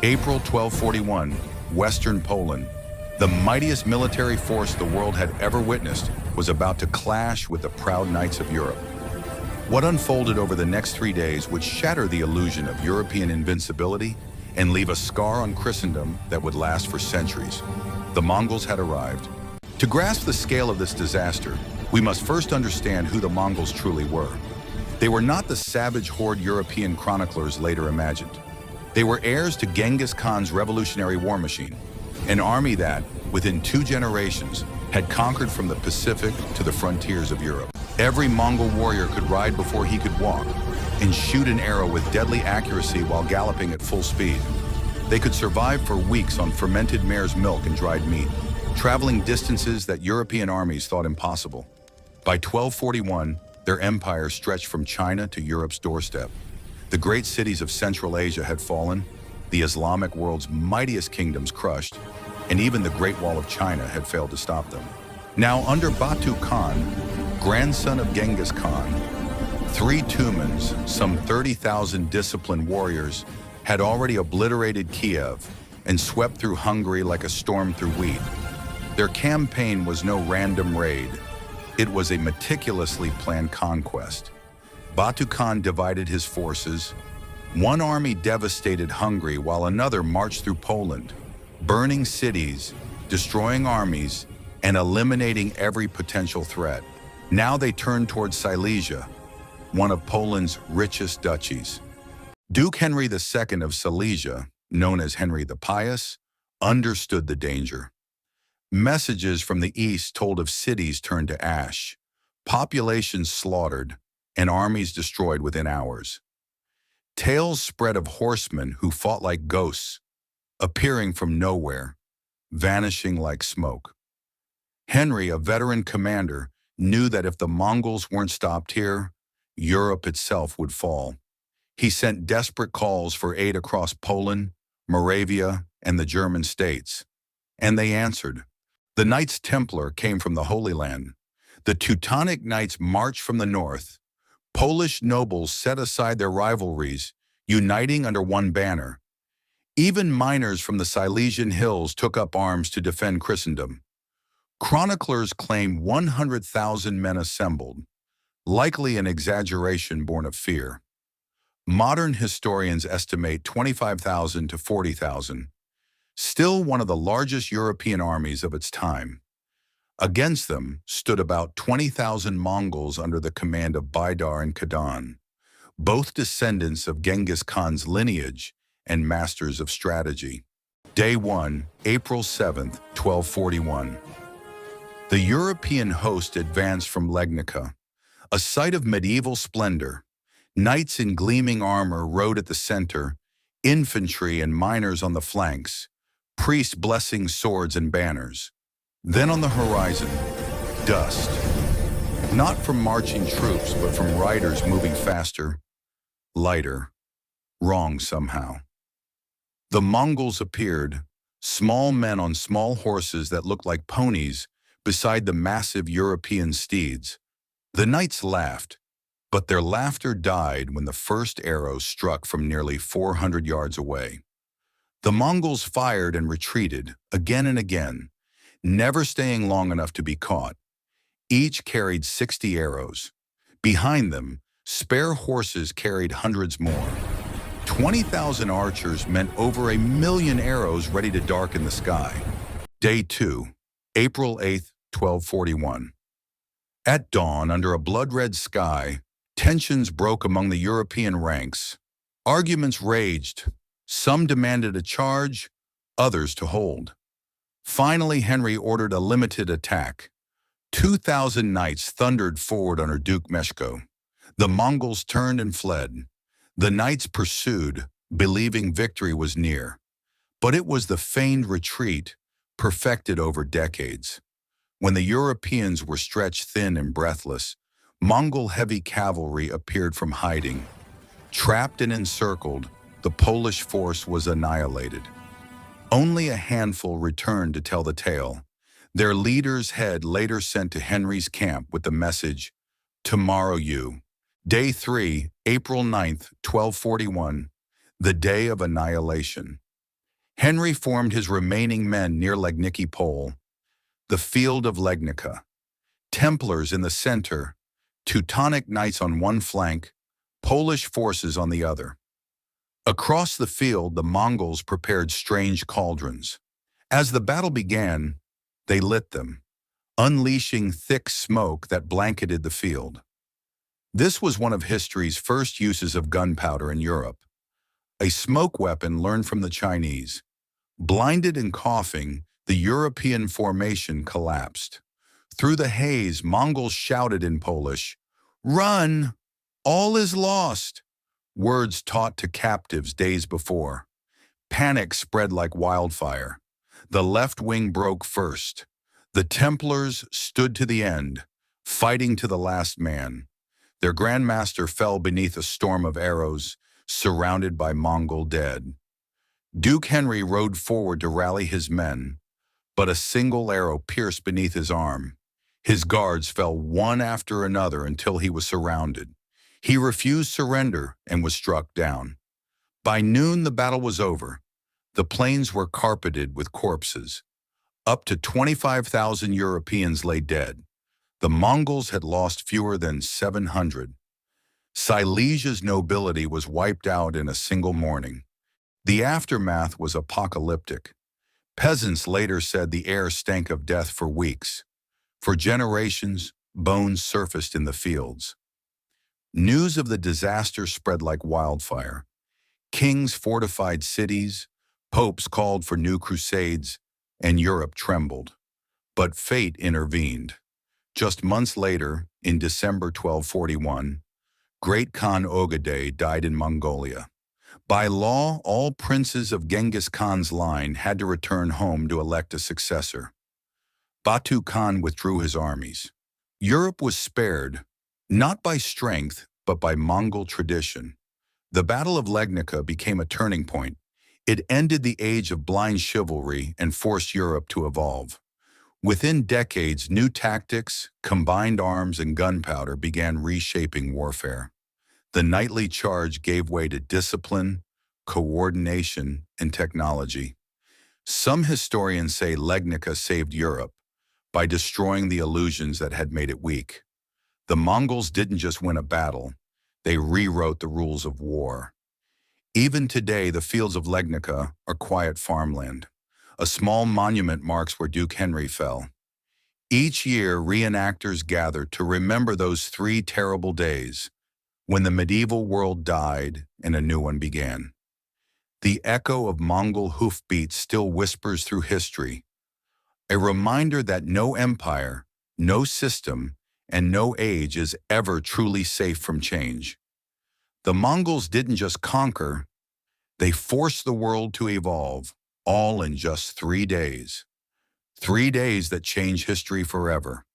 April 1241, Western Poland. The mightiest military force the world had ever witnessed was about to clash with the proud knights of Europe. What unfolded over the next 3 days would shatter the illusion of European invincibility and leave a scar on Christendom that would last for centuries. The Mongols had arrived. To grasp the scale of this disaster, we must first understand who the Mongols truly were. They were not the savage horde European chroniclers later imagined. They were heirs to Genghis Khan's revolutionary war machine, an army that, within 2 generations, had conquered from the Pacific to the frontiers of Europe. Every Mongol warrior could ride before he could walk and shoot an arrow with deadly accuracy while galloping at full speed. They could survive for weeks on fermented mare's milk and dried meat, traveling distances that European armies thought impossible. By 1241, their empire stretched from China to Europe's doorstep. The great cities of Central Asia had fallen, the Islamic world's mightiest kingdoms crushed, and even the Great Wall of China had failed to stop them. Now, under Batu Khan, grandson of Genghis Khan, 3 Tumans, some 30,000 disciplined warriors, had already obliterated Kiev and swept through Hungary like a storm through wheat. Their campaign was no random raid. It was a meticulously planned conquest. Batu Khan divided his forces. One army devastated Hungary while another marched through Poland, burning cities, destroying armies, and eliminating every potential threat. Now they turned towards Silesia, one of Poland's richest duchies. Duke Henry II of Silesia, known as Henry the Pious, understood the danger. Messages from the east told of cities turned to ash, populations slaughtered, and armies destroyed within hours. Tales spread of horsemen who fought like ghosts, appearing from nowhere, vanishing like smoke. Henry, a veteran commander, knew that if the Mongols weren't stopped here, Europe itself would fall. He sent desperate calls for aid across Poland, Moravia, and the German states. And they answered. The Knights Templar came from the Holy Land. The Teutonic Knights marched from the north. Polish nobles set aside their rivalries, uniting under one banner. Even miners from the Silesian hills took up arms to defend Christendom. Chroniclers claim 100,000 men assembled, likely an exaggeration born of fear. Modern historians estimate 25,000 to 40,000, still one of the largest European armies of its time. Against them stood about 20,000 Mongols under the command of Baidar and Kadan, both descendants of Genghis Khan's lineage and masters of strategy. Day 1, April 7th, 1241. The European host advanced from Legnica, a site of medieval splendor. Knights in gleaming armor rode at the center, infantry and miners on the flanks, priests blessing swords and banners. Then on the horizon, dust. Not from marching troops, but from riders moving faster, lighter, wrong somehow. The Mongols appeared, small men on small horses that looked like ponies beside the massive European steeds. The knights laughed, but their laughter died when the first arrow struck from nearly 400 yards away. The Mongols fired and retreated again and again, never staying long enough to be caught. Each carried 60 arrows. Behind them, spare horses carried hundreds more. 20,000 archers meant over 1,000,000 arrows ready to darken the sky. Day 2, April 8th, 1241. At dawn, under a blood-red sky, tensions broke among the European ranks. Arguments raged. Some demanded a charge, others to hold. Finally, Henry ordered a limited attack. 2,000 knights thundered forward under Duke Meshko. The Mongols turned and fled. The knights pursued, believing victory was near. But it was the feigned retreat, perfected over decades. When the Europeans were stretched thin and breathless, Mongol heavy cavalry appeared from hiding. Trapped and encircled, the Polish force was annihilated. Only a handful returned to tell the tale. Their leader's head later sent to Henry's camp with the message, "Tomorrow you." Day 3, April 9th, 1241, the day of annihilation. Henry formed his remaining men near Legnicki Pole, the field of Legnica. Templars in the center, Teutonic knights on one flank, Polish forces on the other. Across the field, the Mongols prepared strange cauldrons. As the battle began, they lit them, unleashing thick smoke that blanketed the field. This was one of history's first uses of gunpowder in Europe, a smoke weapon learned from the Chinese. Blinded and coughing, the European formation collapsed. Through the haze, Mongols shouted in Polish, "Run! All is lost!" Words taught to captives days before. Panic spread like wildfire. The left wing broke first. The Templars stood to the end, fighting to the last man. Their Grand Master fell beneath a storm of arrows, surrounded by Mongol dead. Duke Henry rode forward to rally his men, but a single arrow pierced beneath his arm. His guards fell one after another until he was surrounded. He refused surrender and was struck down. By noon, the battle was over. The plains were carpeted with corpses. Up to 25,000 Europeans lay dead. The Mongols had lost fewer than 700. Silesia's nobility was wiped out in a single morning. The aftermath was apocalyptic. Peasants later said the air stank of death for weeks. For generations, bones surfaced in the fields. News of the disaster spread like wildfire. Kings fortified cities, popes called for new crusades, and Europe trembled. But fate intervened. Just months later, in December 1241, Great Khan Ogedei died in Mongolia. By law, all princes of Genghis Khan's line had to return home to elect a successor. Batu Khan withdrew his armies. Europe was spared, not by strength, but by Mongol tradition. The Battle of Legnica became a turning point. It ended the age of blind chivalry and forced Europe to evolve. Within decades, new tactics, combined arms, and gunpowder began reshaping warfare. The knightly charge gave way to discipline, coordination, and technology. Some historians say Legnica saved Europe by destroying the illusions that had made it weak. The Mongols didn't just win a battle, they rewrote the rules of war. Even today, the fields of Legnica are quiet farmland. A small monument marks where Duke Henry fell. Each year, reenactors gather to remember those 3 terrible days, when the medieval world died and a new one began. The echo of Mongol hoofbeats still whispers through history, a reminder that no empire, no system, and no age is ever truly safe from change. The Mongols didn't just conquer, they forced the world to evolve, all in just 3 days. 3 days that change history forever.